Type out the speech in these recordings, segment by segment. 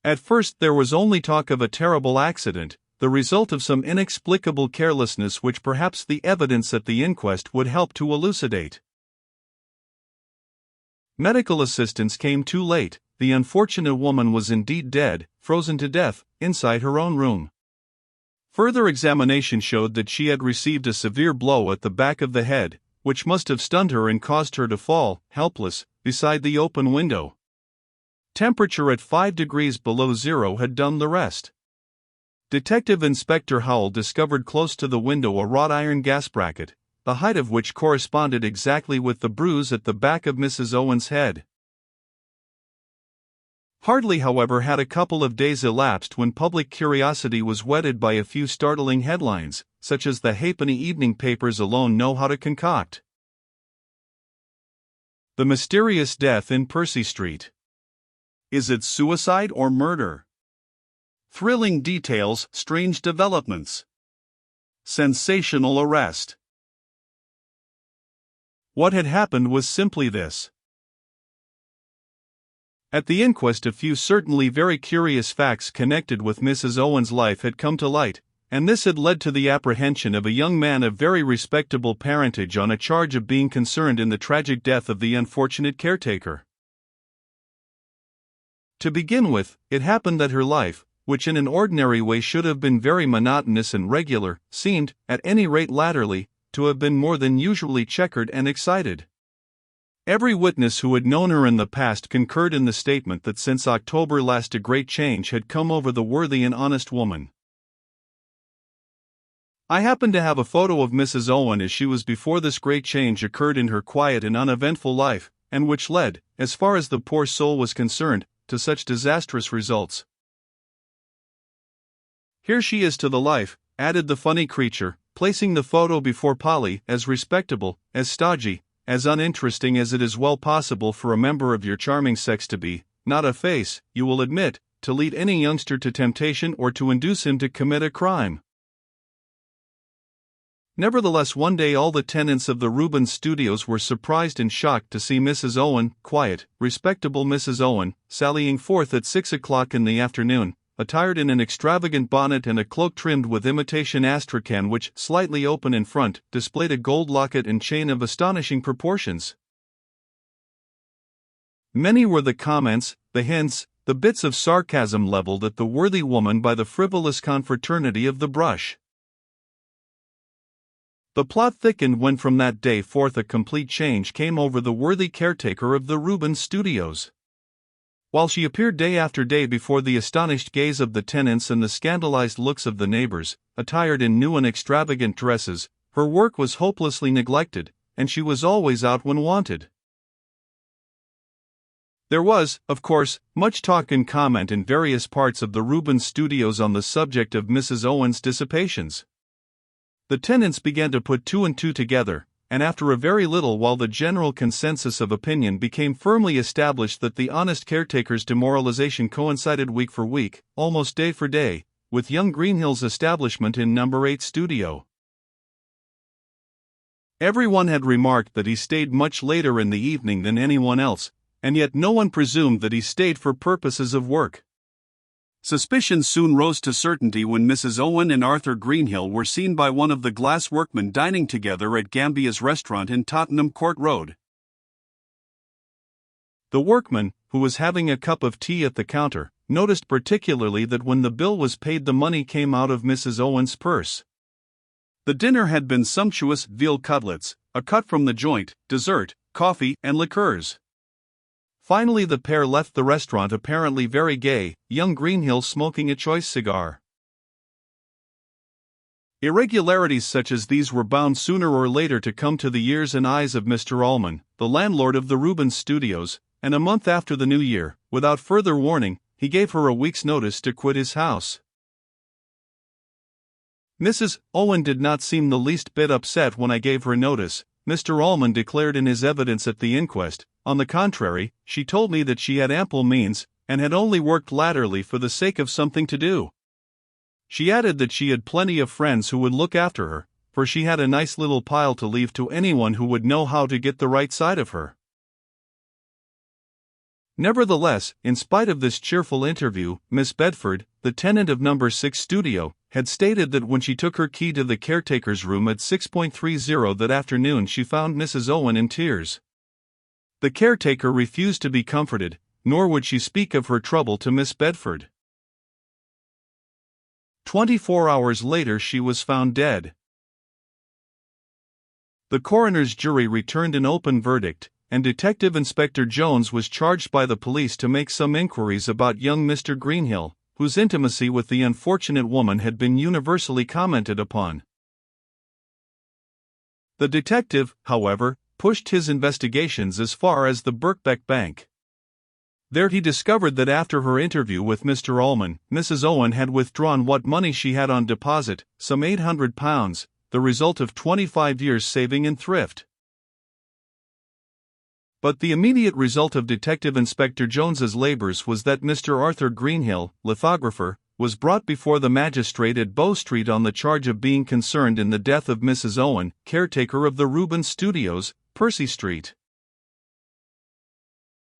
At first there was only talk of a terrible accident, the result of some inexplicable carelessness which perhaps the evidence at the inquest would help to elucidate. Medical assistance came too late. The unfortunate woman was indeed dead, frozen to death, inside her own room. Further examination showed that she had received a severe blow at the back of the head, which must have stunned her and caused her to fall, helpless, beside the open window. Temperature at 5 degrees below zero had done the rest. Detective Inspector Howell discovered close to the window a wrought iron gas bracket, the height of which corresponded exactly with the bruise at the back of Mrs. Owen's head. Hardly, however, had a couple of days elapsed when public curiosity was whetted by a few startling headlines, such as the halfpenny evening papers alone know how to concoct. The mysterious death in Percy Street. Is it suicide or murder? Thrilling details, strange developments. Sensational arrest. What had happened was simply this. At the inquest, a few certainly very curious facts connected with Mrs. Owen's life had come to light, and this had led to the apprehension of a young man of very respectable parentage on a charge of being concerned in the tragic death of the unfortunate caretaker. To begin with, it happened that her life, which in an ordinary way should have been very monotonous and regular, seemed, at any rate latterly, to have been more than usually checkered and excited. Every witness who had known her in the past concurred in the statement that since October last a great change had come over the worthy and honest woman. I happened to have a photo of Mrs. Owen as she was before this great change occurred in her quiet and uneventful life, and which led, as far as the poor soul was concerned, to such disastrous results. Here she is to the life, added the funny creature, placing the photo before Polly, as respectable, as stodgy, as uninteresting as it is well possible for a member of your charming sex to be, not a face, you will admit, to lead any youngster to temptation or to induce him to commit a crime. Nevertheless, one day all the tenants of the Rubens Studios were surprised and shocked to see Mrs. Owen, quiet, respectable Mrs. Owen, sallying forth at 6 o'clock in the afternoon, attired in an extravagant bonnet and a cloak trimmed with imitation astrakhan which, slightly open in front, displayed a gold locket and chain of astonishing proportions. Many were the comments, the hints, the bits of sarcasm leveled at the worthy woman by the frivolous confraternity of the brush. The plot thickened when from that day forth a complete change came over the worthy caretaker of the Rubens Studios. While she appeared day after day before the astonished gaze of the tenants and the scandalized looks of the neighbors, attired in new and extravagant dresses, her work was hopelessly neglected, and she was always out when wanted. There was, of course, much talk and comment in various parts of the Rubens Studios on the subject of Mrs. Owen's dissipations. The tenants began to put two and two together, and after a very little while the general consensus of opinion became firmly established that the honest caretaker's demoralization coincided week for week, almost day for day, with young Greenhill's establishment in No. 8 studio. Everyone had remarked that he stayed much later in the evening than anyone else, and yet no one presumed that he stayed for purposes of work. Suspicion soon rose to certainty when Mrs. Owen and Arthur Greenhill were seen by one of the glass workmen dining together at Gambia's restaurant in Tottenham Court Road. The workman, who was having a cup of tea at the counter, noticed particularly that when the bill was paid the money came out of Mrs. Owen's purse. The dinner had been sumptuous veal cutlets, a cut from the joint, dessert, coffee, and liqueurs. Finally the pair left the restaurant apparently very gay, young Greenhill smoking a choice cigar. Irregularities such as these were bound sooner or later to come to the ears and eyes of Mr. Allman, the landlord of the Rubens Studios, and a month after the New Year, without further warning, he gave her a week's notice to quit his house. Mrs. Owen did not seem the least bit upset when I gave her notice, Mr. Allman declared in his evidence at the inquest. On the contrary, she told me that she had ample means, and had only worked latterly for the sake of something to do. She added that she had plenty of friends who would look after her, for she had a nice little pile to leave to anyone who would know how to get the right side of her. Nevertheless, in spite of this cheerful interview, Miss Bedford, the tenant of number 6 studio, had stated that when she took her key to the caretaker's room at 6:30 that afternoon she found Mrs. Owen in tears. The caretaker refused to be comforted, nor would she speak of her trouble to Miss Bedford. 24 hours later she was found dead. The coroner's jury returned an open verdict, and Detective Inspector Jones was charged by the police to make some inquiries about young Mr. Greenhill, whose intimacy with the unfortunate woman had been universally commented upon. The detective, however, pushed his investigations as far as the Birkbeck Bank. There he discovered that after her interview with Mr. Ullman, Mrs. Owen had withdrawn what money she had on deposit, some £800, the result of 25 years saving and thrift. But the immediate result of Detective Inspector Jones's labors was that Mr. Arthur Greenhill, lithographer, was brought before the magistrate at Bow Street on the charge of being concerned in the death of Mrs. Owen, caretaker of the Rubens Studios, Percy Street.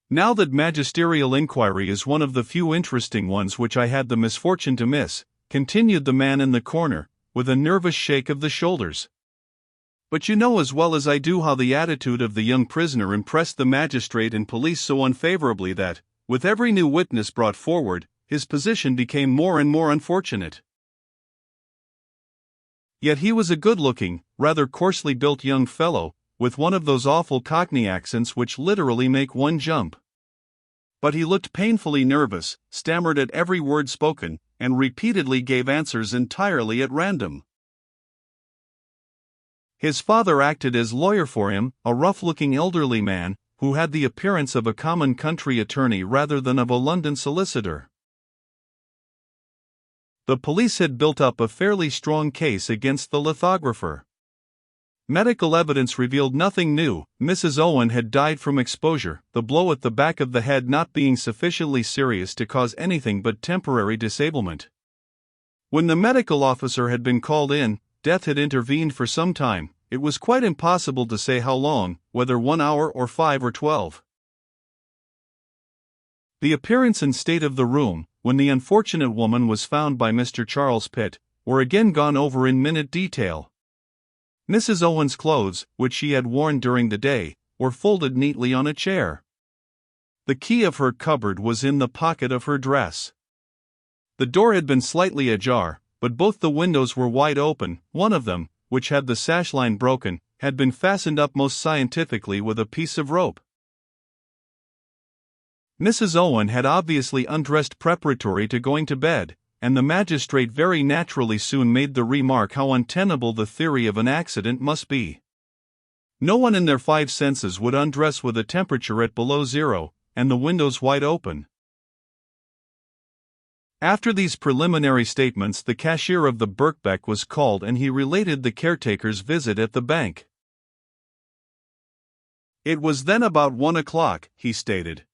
Now that magisterial inquiry is one of the few interesting ones which I had the misfortune to miss, continued the man in the corner, with a nervous shake of the shoulders. But you know as well as I do how the attitude of the young prisoner impressed the magistrate and police so unfavorably that, with every new witness brought forward, his position became more and more unfortunate. Yet he was a good-looking, rather coarsely built young fellow, with one of those awful Cockney accents which literally make one jump. But he looked painfully nervous, stammered at every word spoken, and repeatedly gave answers entirely at random. His father acted as lawyer for him, a rough-looking elderly man, who had the appearance of a common country attorney rather than of a London solicitor. The police had built up a fairly strong case against the lithographer. Medical evidence revealed nothing new. Mrs. Owen had died from exposure, the blow at the back of the head not being sufficiently serious to cause anything but temporary disablement. When the medical officer had been called in, death had intervened for some time. It was quite impossible to say how long, whether 1 hour or 5 or 12. The appearance and state of the room, when the unfortunate woman was found by Mr. Charles Pitt, were again gone over in minute detail. Mrs. Owen's clothes, which she had worn during the day, were folded neatly on a chair. The key of her cupboard was in the pocket of her dress. The door had been slightly ajar, but both the windows were wide open. One of them, which had the sash line broken, had been fastened up most scientifically with a piece of rope. Mrs. Owen had obviously undressed preparatory to going to bed, and the magistrate very naturally soon made the remark how untenable the theory of an accident must be. No one in their 5 senses would undress with a temperature at below 0, and the windows wide open. After these preliminary statements, the cashier of the Birkbeck was called and he related the caretaker's visit at the bank. It was then about 1 o'clock, he stated.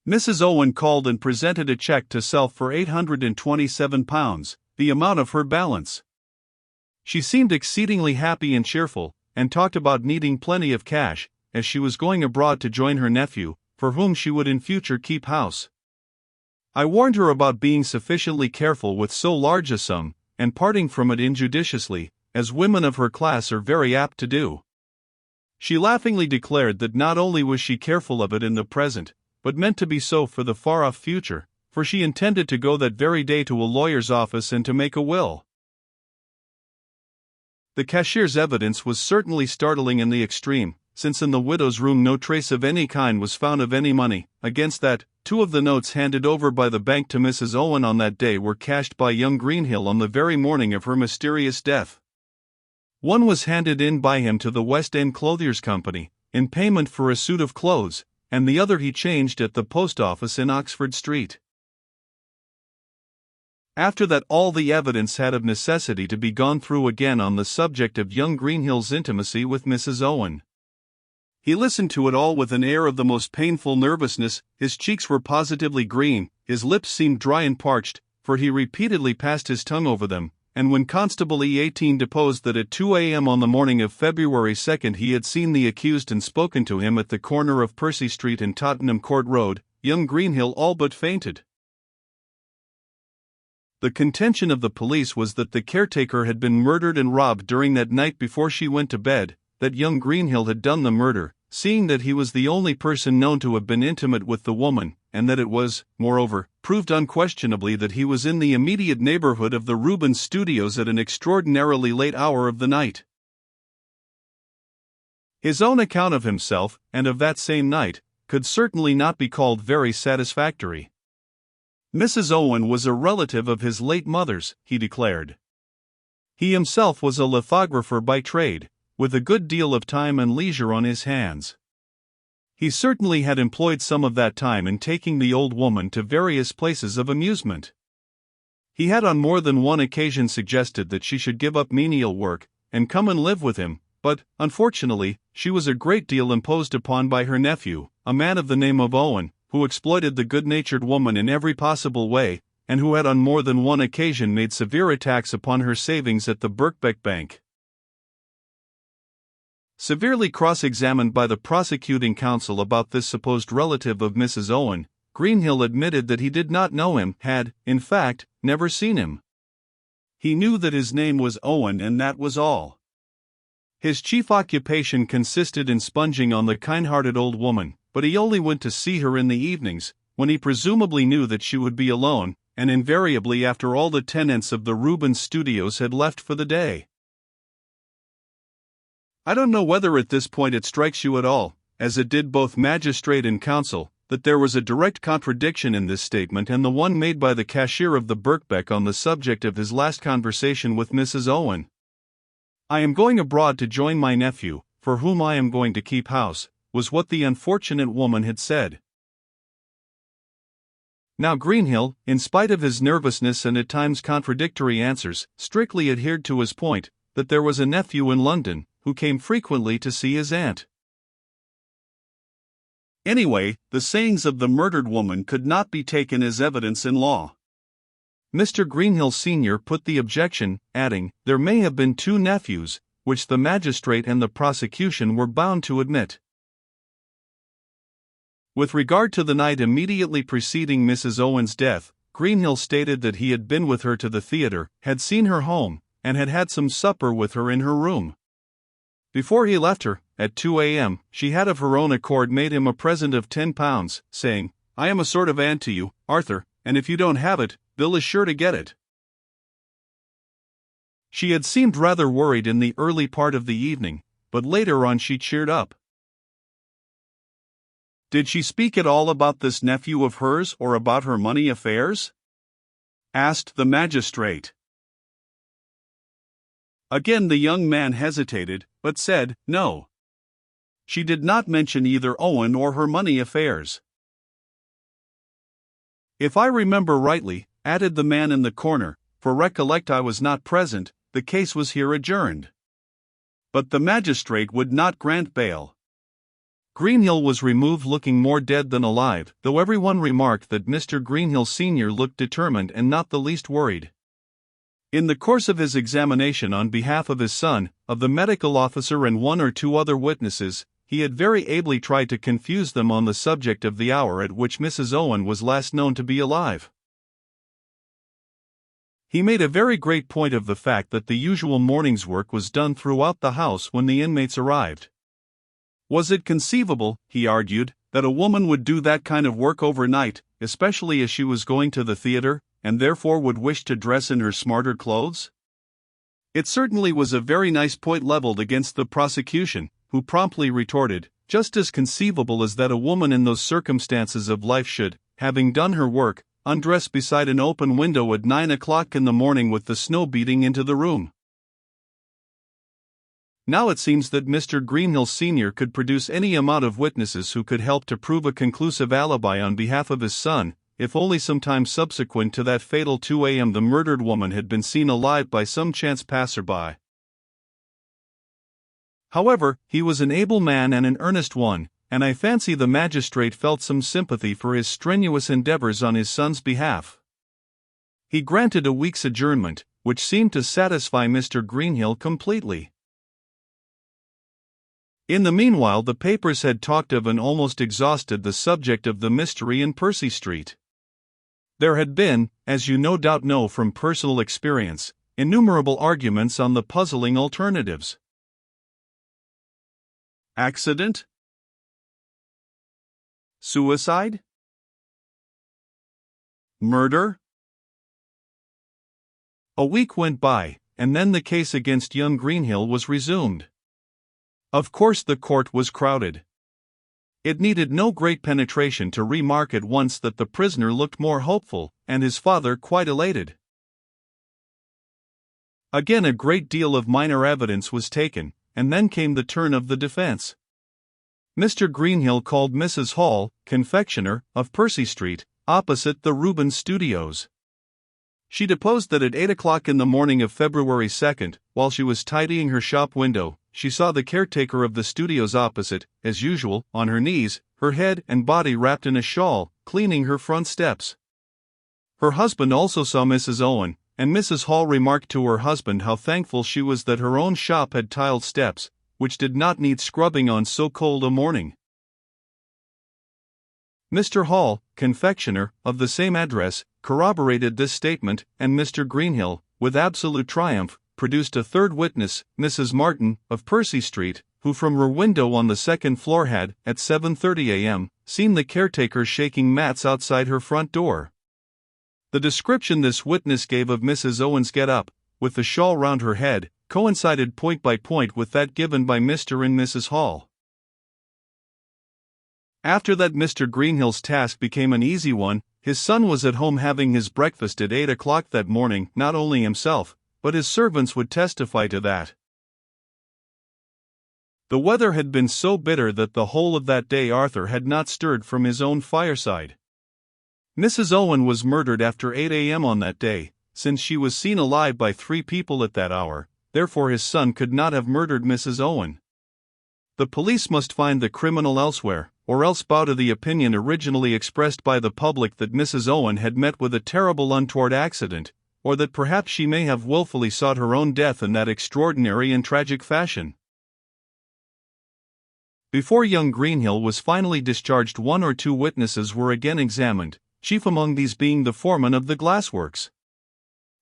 Mrs. Owen called and presented a cheque to self for £827, the amount of her balance. She seemed exceedingly happy and cheerful, and talked about needing plenty of cash, as she was going abroad to join her nephew, for whom she would in future keep house. I warned her about being sufficiently careful with so large a sum, and parting from it injudiciously, as women of her class are very apt to do. She laughingly declared that not only was she careful of it in the present, but meant to be so for the far-off future, for she intended to go that very day to a lawyer's office and to make a will. The cashier's evidence was certainly startling in the extreme, since in the widow's room no trace of any kind was found of any money. Against that, 2 of the notes handed over by the bank to Mrs. Owen on that day were cashed by young Greenhill on the very morning of her mysterious death. One was handed in by him to the West End Clothiers' Company, in payment for a suit of clothes, and the other he changed at the post office in Oxford Street. After that, all the evidence had of necessity to be gone through again on the subject of young Greenhill's intimacy with Mrs. Owen. He listened to it all with an air of the most painful nervousness. His cheeks were positively green, his lips seemed dry and parched, for he repeatedly passed his tongue over them, and when Constable E18 deposed that at 2 a.m. on the morning of February 2 he had seen the accused and spoken to him at the corner of Percy Street and Tottenham Court Road, young Greenhill all but fainted. The contention of the police was that the caretaker had been murdered and robbed during that night before she went to bed, that young Greenhill had done the murder, seeing that he was the only person known to have been intimate with the woman, and that it was, moreover, proved unquestionably that he was in the immediate neighborhood of the Rubens Studios at an extraordinarily late hour of the night. His own account of himself, and of that same night, could certainly not be called very satisfactory. Mrs. Owen was a relative of his late mother's, he declared. He himself was a lithographer by trade, with a good deal of time and leisure on his hands. He certainly had employed some of that time in taking the old woman to various places of amusement. He had on more than one occasion suggested that she should give up menial work, and come and live with him, but, unfortunately, she was a great deal imposed upon by her nephew, a man of the name of Owen, who exploited the good-natured woman in every possible way, and who had on more than one occasion made severe attacks upon her savings at the Birkbeck Bank. Severely cross-examined by the prosecuting counsel about this supposed relative of Mrs. Owen, Greenhill admitted that he did not know him, had, in fact, never seen him. He knew that his name was Owen, and that was all. His chief occupation consisted in sponging on the kind-hearted old woman, but he only went to see her in the evenings, when he presumably knew that she would be alone, and invariably after all the tenants of the Rubens Studios had left for the day. I don't know whether at this point it strikes you at all, as it did both magistrate and counsel, that there was a direct contradiction in this statement and the one made by the cashier of the Birkbeck on the subject of his last conversation with Mrs. Owen. "I am going abroad to join my nephew, for whom I am going to keep house," was what the unfortunate woman had said. Now Greenhill, in spite of his nervousness and at times contradictory answers, strictly adhered to his point, that there was a nephew in London, who came frequently to see his aunt. Anyway, the sayings of the murdered woman could not be taken as evidence in law. Mr. Greenhill Sr. put the objection, adding, there may have been two nephews, which the magistrate and the prosecution were bound to admit. With regard to the night immediately preceding Mrs. Owen's death, Greenhill stated that he had been with her to the theatre, had seen her home, and had had some supper with her in her room. Before he left her, at 2 a.m., she had of her own accord made him a present of £10, saying, "I am a sort of aunt to you, Arthur, and if you don't have it, Bill is sure to get it." She had seemed rather worried in the early part of the evening, but later on she cheered up. "Did she speak at all about this nephew of hers or about her money affairs?" asked the magistrate. Again the young man hesitated, but said, no. She did not mention either Owen or her money affairs. "If I remember rightly," added the man in the corner, "for recollect I was not present, the case was here adjourned." But the magistrate would not grant bail. Greenhill was removed looking more dead than alive, though everyone remarked that Mr. Greenhill Sr. looked determined and not the least worried. In the course of his examination on behalf of his son, of the medical officer and one or two other witnesses, he had very ably tried to confuse them on the subject of the hour at which Mrs. Owen was last known to be alive. He made a very great point of the fact that the usual morning's work was done throughout the house when the inmates arrived. Was it conceivable, he argued, that a woman would do that kind of work overnight, especially as she was going to the theatre, and therefore would wish to dress in her smarter clothes? It certainly was a very nice point leveled against the prosecution, who promptly retorted, just as conceivable as that a woman in those circumstances of life should, having done her work, undress beside an open window at 9 o'clock in the morning with the snow beating into the room. Now it seems that Mr. Greenhill Sr. could produce any amount of witnesses who could help to prove a conclusive alibi on behalf of his son, if only some time subsequent to that fatal 2 a.m. the murdered woman had been seen alive by some chance passer-by. However, he was an able man and an earnest one, and I fancy the magistrate felt some sympathy for his strenuous endeavors on his son's behalf. He granted a week's adjournment, which seemed to satisfy Mr. Greenhill completely. In the meanwhile, the papers had talked of and almost exhausted the subject of the mystery in Percy Street. There had been, as you no doubt know from personal experience, innumerable arguments on the puzzling alternatives. Accident? Suicide? Murder? A week went by, and then the case against young Greenhill was resumed. Of course, the court was crowded. It needed no great penetration to remark at once that the prisoner looked more hopeful, and his father quite elated. Again, a great deal of minor evidence was taken, and then came the turn of the defense. Mr. Greenhill called Mrs. Hall, confectioner, of Percy Street, opposite the Rubens Studios. She deposed that at 8 o'clock in the morning of February 2nd, while she was tidying her shop window, she saw the caretaker of the studios opposite, as usual, on her knees, her head and body wrapped in a shawl, cleaning her front steps. Her husband also saw Mrs. Owen, and Mrs. Hall remarked to her husband how thankful she was that her own shop had tiled steps, which did not need scrubbing on so cold a morning. Mr. Hall, confectioner, of the same address, corroborated this statement, and Mr. Greenhill, with absolute triumph, produced a third witness, Mrs. Martin, of Percy Street, who from her window on the second floor had, at 7:30 a.m., seen the caretaker shaking mats outside her front door. The description this witness gave of Mrs. Owen's get-up, with the shawl round her head, coincided point by point with that given by Mr. and Mrs. Hall. After that, Mr. Greenhill's task became an easy one. His son was at home having his breakfast at 8 o'clock that morning. Not only himself, but his servants would testify to that. The weather had been so bitter that the whole of that day Arthur had not stirred from his own fireside. Mrs. Owen was murdered after 8 a.m. on that day, since she was seen alive by 3 people at that hour, therefore his son could not have murdered Mrs. Owen. The police must find the criminal elsewhere, or else bow to the opinion originally expressed by the public that Mrs. Owen had met with a terrible untoward accident, or that perhaps she may have willfully sought her own death in that extraordinary and tragic fashion. Before young Greenhill was finally discharged, 1 or 2 witnesses were again examined, chief among these being the foreman of the glassworks.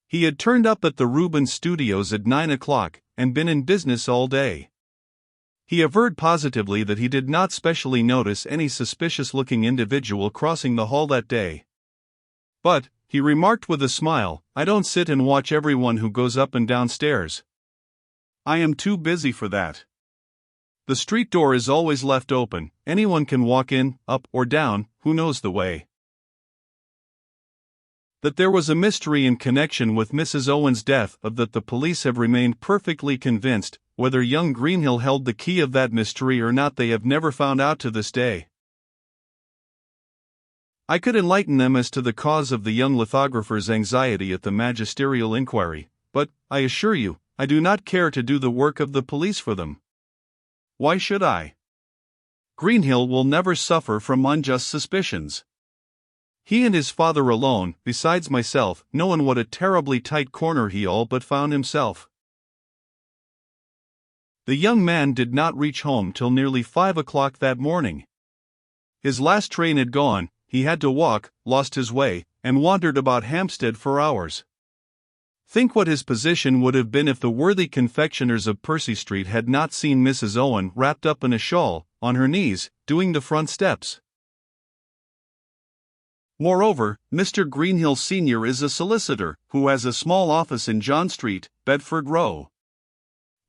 He had turned up at the Rubens Studios at 9 o'clock, and been in business all day. He averred positively that he did not specially notice any suspicious-looking individual crossing the hall that day. But, he remarked with a smile, "I don't sit and watch everyone who goes up and down stairs. I am too busy for that. The street door is always left open, anyone can walk in, up or down, who knows the way." That there was a mystery in connection with Mrs. Owen's death, of that the police have remained perfectly convinced. Whether young Greenhill held the key of that mystery or not they have never found out to this day. I could enlighten them as to the cause of the young lithographer's anxiety at the magisterial inquiry, but, I assure you, I do not care to do the work of the police for them. Why should I? Greenhill will never suffer from unjust suspicions. He and his father alone, besides myself, know in what a terribly tight corner he all but found himself. The young man did not reach home till nearly 5 o'clock that morning. His last train had gone, he had to walk, lost his way, and wandered about Hampstead for hours. Think what his position would have been if the worthy confectioners of Percy Street had not seen Mrs. Owen wrapped up in a shawl, on her knees, doing the front steps. Moreover, Mr. Greenhill Sr. is a solicitor, who has a small office in John Street, Bedford Row.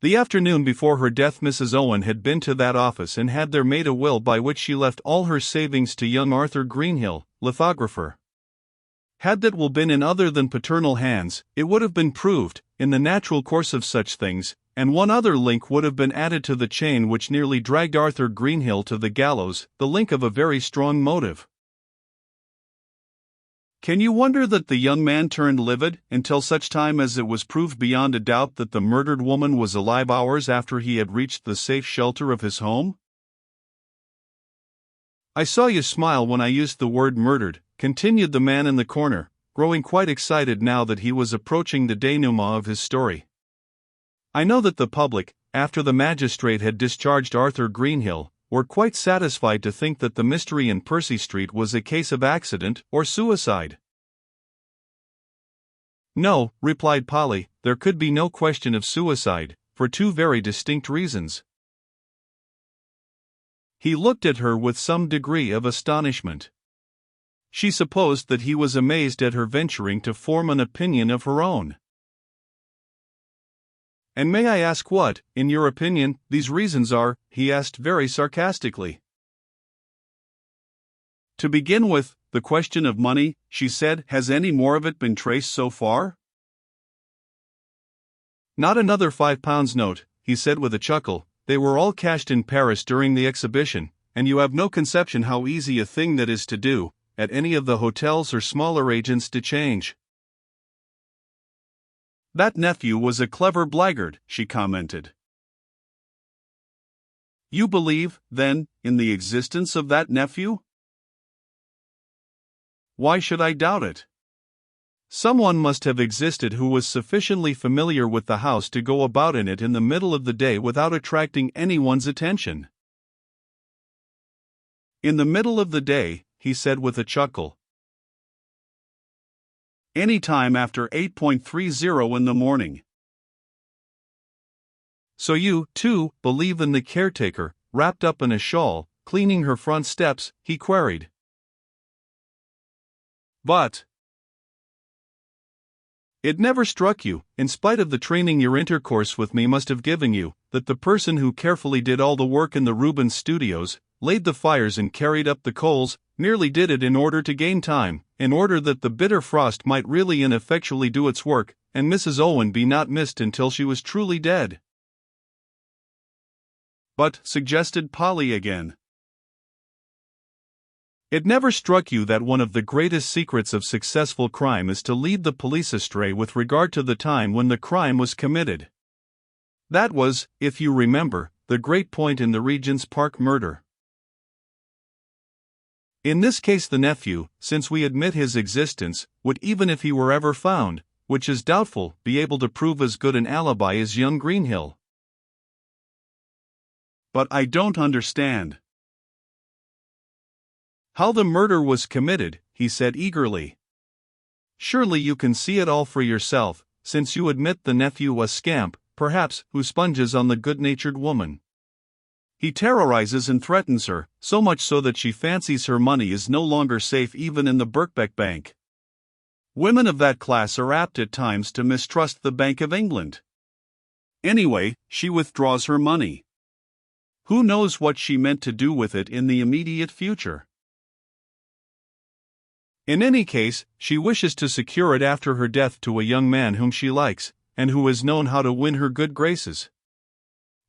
The afternoon before her death Mrs. Owen had been to that office and had there made a will by which she left all her savings to young Arthur Greenhill, lithographer. Had that will been in other than paternal hands, it would have been proved, in the natural course of such things, and one other link would have been added to the chain which nearly dragged Arthur Greenhill to the gallows, the link of a very strong motive. Can you wonder that the young man turned livid, until such time as it was proved beyond a doubt that the murdered woman was alive hours after he had reached the safe shelter of his home? I saw you smile when I used the word murdered, continued the man in the corner, growing quite excited now that he was approaching the denouement of his story. I know that the public, after the magistrate had discharged Arthur Greenhill, were quite satisfied to think that the mystery in Percy Street was a case of accident or suicide. No, replied Polly, there could be no question of suicide, for two very distinct reasons. He looked at her with some degree of astonishment. She supposed that he was amazed at her venturing to form an opinion of her own. And may I ask what, in your opinion, these reasons are? He asked very sarcastically. To begin with, the question of money, she said. Has any more of it been traced so far? Not another £5 note, he said with a chuckle. They were all cashed in Paris during the exhibition, and you have no conception how easy a thing that is to do, at any of the hotels or smaller agents to change. That nephew was a clever blackguard, she commented. You believe, then, in the existence of that nephew? Why should I doubt it? Someone must have existed who was sufficiently familiar with the house to go about in it in the middle of the day without attracting anyone's attention. In the middle of the day, he said with a chuckle. Any time after 8:30 in the morning. So you, too, believe in the caretaker, wrapped up in a shawl, cleaning her front steps? He queried. But it never struck you, in spite of the training your intercourse with me must have given you, that the person who carefully did all the work in the Rubens studios, laid the fires and carried up the coals, merely did it in order to gain time, in order that the bitter frost might really and effectually do its work, and Mrs. Owen be not missed until she was truly dead. But, suggested Polly again. It never struck you that one of the greatest secrets of successful crime is to lead the police astray with regard to the time when the crime was committed. That was, if you remember, the great point in the Regent's Park murder. In this case the nephew, since we admit his existence, would, even if he were ever found, which is doubtful, be able to prove as good an alibi as young Greenhill. But I don't understand. How the murder was committed, he said eagerly. Surely you can see it all for yourself, since you admit the nephew a scamp, perhaps, who sponges on the good-natured woman. He terrorizes and threatens her, so much so that she fancies her money is no longer safe even in the Birkbeck Bank. Women of that class are apt at times to mistrust the Bank of England. Anyway, she withdraws her money. Who knows what she meant to do with it in the immediate future? In any case, she wishes to secure it after her death to a young man whom she likes, and who has known how to win her good graces.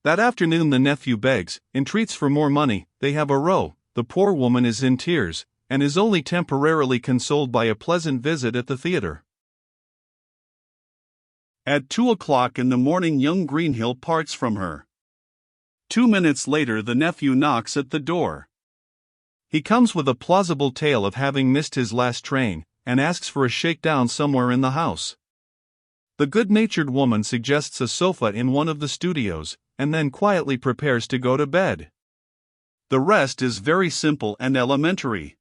That afternoon the nephew begs, entreats for more money, they have a row, the poor woman is in tears, and is only temporarily consoled by a pleasant visit at the theatre. At 2:00 in the morning young Greenhill parts from her. 2 minutes later the nephew knocks at the door. He comes with a plausible tale of having missed his last train, and asks for a shakedown somewhere in the house. The good-natured woman suggests a sofa in one of the studios, and then quietly prepares to go to bed. The rest is very simple and elementary.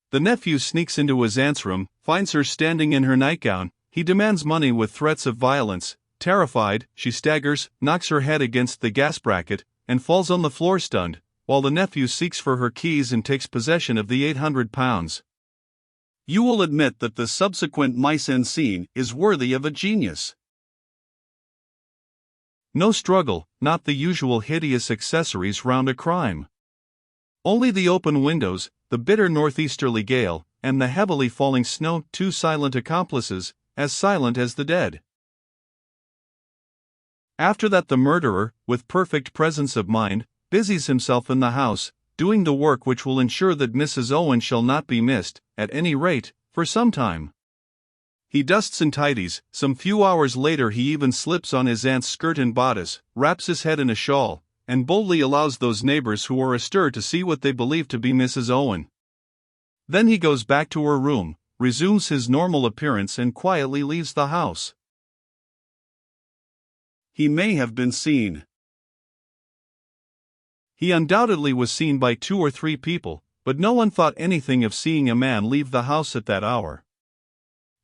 The nephew sneaks into his aunt's room, finds her standing in her nightgown. He demands money with threats of violence. Terrified, she staggers, knocks her head against the gas bracket, and falls on the floor stunned, while the nephew seeks for her keys and takes possession of the £800. You will admit that the subsequent mise en scene is worthy of a genius. No struggle, not the usual hideous accessories round a crime. Only the open windows, the bitter northeasterly gale, and the heavily falling snow, two silent accomplices, as silent as the dead. After that the murderer, with perfect presence of mind, busies himself in the house, doing the work which will ensure that Mrs. Owen shall not be missed, at any rate, for some time. He dusts and tidies. Some few hours later he even slips on his aunt's skirt and bodice, wraps his head in a shawl, and boldly allows those neighbors who are astir to see what they believe to be Mrs. Owen. Then he goes back to her room, resumes his normal appearance and quietly leaves the house. He may have been seen. He undoubtedly was seen by 2 or 3 people, but no one thought anything of seeing a man leave the house at that hour.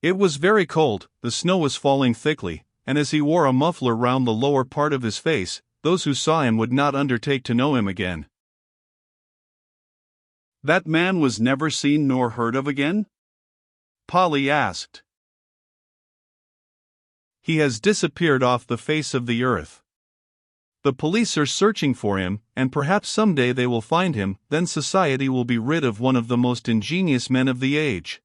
It was very cold, the snow was falling thickly, and as he wore a muffler round the lower part of his face, those who saw him would not undertake to know him again. That man was never seen nor heard of again? Polly asked. He has disappeared off the face of the earth. The police are searching for him, and perhaps someday they will find him, then society will be rid of one of the most ingenious men of the age.